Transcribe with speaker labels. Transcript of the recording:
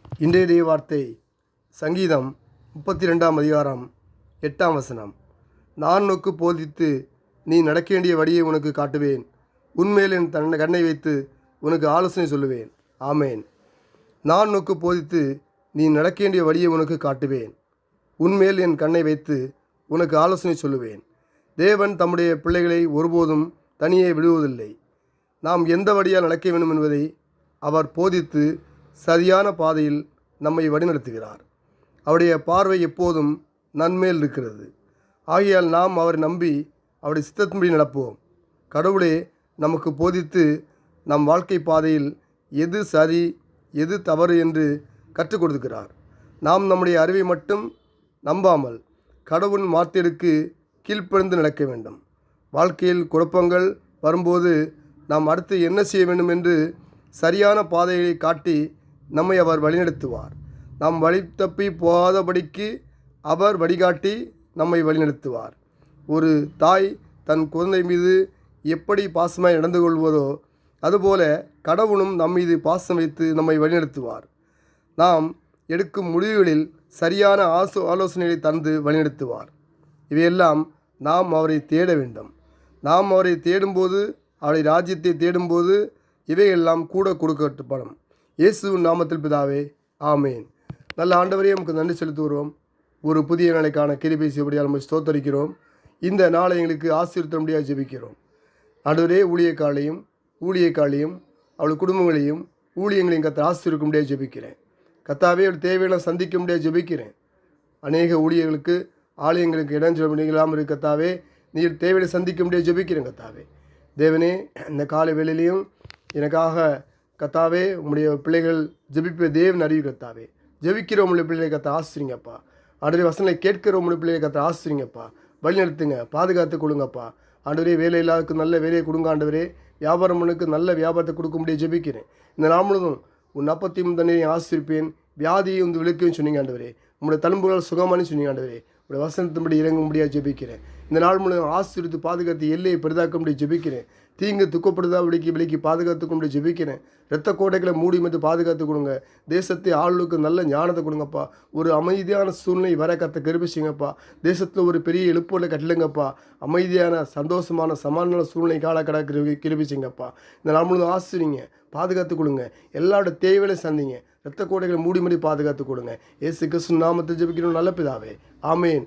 Speaker 1: இன்றைய தேவ வார்த்தை சங்கீதம் 32 அதிகாரம் 8 நான் உனக்கு போதித்து நீ நடக்க வேண்டிய வழியை உனக்கு காட்டுவேன், உன்மேல் என் கண்ணை வைத்து உனக்கு ஆலோசனை சொல்லுவேன். ஆமேன். நான் உனக்கு போதித்து நீ நடக்க வேண்டிய வழியை உனக்கு காட்டுவேன், உன்மேல் என் கண்ணை வைத்து உனக்கு ஆலோசனை சொல்லுவேன். தேவன் தம்முடைய பிள்ளைகளை ஒருபோதும் தனியே விடுவதில்லை. நாம் எந்த வழியால் நடக்க வேண்டும் என்பதை அவர் போதித்து சரியான பாதையில் நம்மை வழிநடத்துகிறார். அவருடைய பார்வை எப்போதும் நன்மேல் இருக்கிறது. ஆகையால் நாம் அவரை நம்பி அவருடைய சித்தத்தின்படி நடப்போம். கடவுளே நமக்கு போதித்து நம் வாழ்க்கை பாதையில் எது சரி எது தவறு என்று கற்றுக் கொடுக்கிறார். நாம் நம்முடைய அறிவை மட்டும் நம்பாமல் கடவுளின் வார்த்தைகளுக்கு கீழ்ப்படிந்து நடக்க வேண்டும். வாழ்க்கையில் குழப்பங்கள் வரும்போது நாம் அடுத்து என்ன செய்ய வேண்டும் என்று சரியான பாதையை காட்டி நம்மை அவர் வழிநடத்துவார். நாம் வழி தப்பி போகாதபடிக்கு அவர் வழிகாட்டி நம்மை வழிநடத்துவார். ஒரு தாய் தன் குழந்தை மீது எப்படி பாசமாய் நடந்து கொள்வதோ அதுபோல கடவுளும் நம் மீது பாசம் வைத்து நம்மை வழிநடத்துவார். நாம் எடுக்கும் முடிவுகளில் சரியான ஆலோசனைகளை தந்து வழிநடத்துவார். இவையெல்லாம் நாம் அவரை தேட வேண்டும். நாம் அவரை தேடும்போது, அவருடைய ராஜ்யத்தை தேடும்போது இவையெல்லாம் கூட கொடுக்கப்படும். இயேசுவின் நாமத்தில் பிதாவே, ஆமேன். நல்ல ஆண்டவரே, நமக்கு நன்றி செலுத்துகிறோம். ஒரு புதிய நாளைக்கான கிருபை செய்யபடியால் நம்ம ஸ்தோத்தரிக்கிறோம். இந்த நாளை எங்களுக்கு ஆசீர்வதிக்க முடியாது ஜெபிக்கிறோம். ஆண்டவரே, ஊழியக்காலையும் அவள் குடும்பங்களையும் ஊழியங்களையும் கத்த ஆசீர்வதிக்க முடியாது ஜெபிக்கிறேன். கத்தாவே, அவள் தேவையான சந்திக்க முடியாது ஜெபிக்கிறேன். அநேக ஊழியர்களுக்கு ஆலயங்களுக்கு இடைஞ்சலாமல் இருக்க கத்தாவே, நீர் தேவையை சந்திக்க முடியாது ஜெபிக்கிறேன். கத்தாவே தேவனே, இந்த காலை வேளையிலையும் எனக்காக கத்தாவே உம்முடைய பிள்ளைகள் ஜெபிப்ப தேவன் அறிவு கத்தாவே. ஜெபிக்கிற உங்களுடைய பிள்ளைகளை கத்த ஆசிரிங்கப்பா. ஆண்டவரே, வசனங்களை கேட்கிற உங்களுடைய பிள்ளைகளை கத்த ஆசிரிங்கப்பா. வழி நடத்துங்க, பாதுகாத்து கொடுங்கப்பா. ஆண்டவரே, வேலை இல்லாததுக்கு நல்ல வேலையை கொடுங்க. ஆண்டவரே, வியாபாரம் பண்ணுக்கு நல்ல வியாபாரத்தை கொடுக்க முடியாது ஜெபிக்கிறேன். இந்த நாள் முழுதும் உன் அப்பத்தையும் தண்ணியை ஆசிரிப்பேன், வியாதியை வந்து விளக்குன்னு சொன்னீங்க. ஆண்டவரே, உங்களுடைய தழும்புகளால் சுகமானு சொன்னீங்க. ஆண்டவரே, உடைய வசனத்தின்படி இறங்க முடியாது ஜெபிக்கிறேன். இந்த நாள் முழுவதும் ஆசீர்வதித்து பாதுகாத்து எல்லையை பெரிதாக்க முடியாது ஜெபிக்கிறேன். தீங்கு துக்கப்படுதா விலைக்கு பாதுகாத்துக்க முடியாது ஜெபிக்கிறேன். இரத்த கோட்டைகளை மூடி வந்து பாதுகாத்து கொடுங்க. தேசத்தை ஆளுக்கு நல்ல ஞானத்தை கொடுங்கப்பா. ஒரு அமைதியான சூழ்நிலை வர கத்த கிருபிச்சிங்கப்பா. தேசத்தில் ஒரு பெரிய எழுப்புல கட்டலுங்கப்பா. அமைதியான சந்தோஷமான சமாதான சூழ்நிலை காலக்கடா கிருபிச்சிங்கப்பா. இந்த நாள் முழுவதும் ஆசிரிங்க, பாதுகாத்து கொடுங்க. எல்லாரோட தேவையில சந்திங்க. இரத்த கோட்டைகளை மூடி பாதுகாத்து கொடுங்க. இயேசு கிறிஸ்து நாமத்தில் ஜெபிக்கிறோம் நல்ல பிதாவே, ஆமேன்.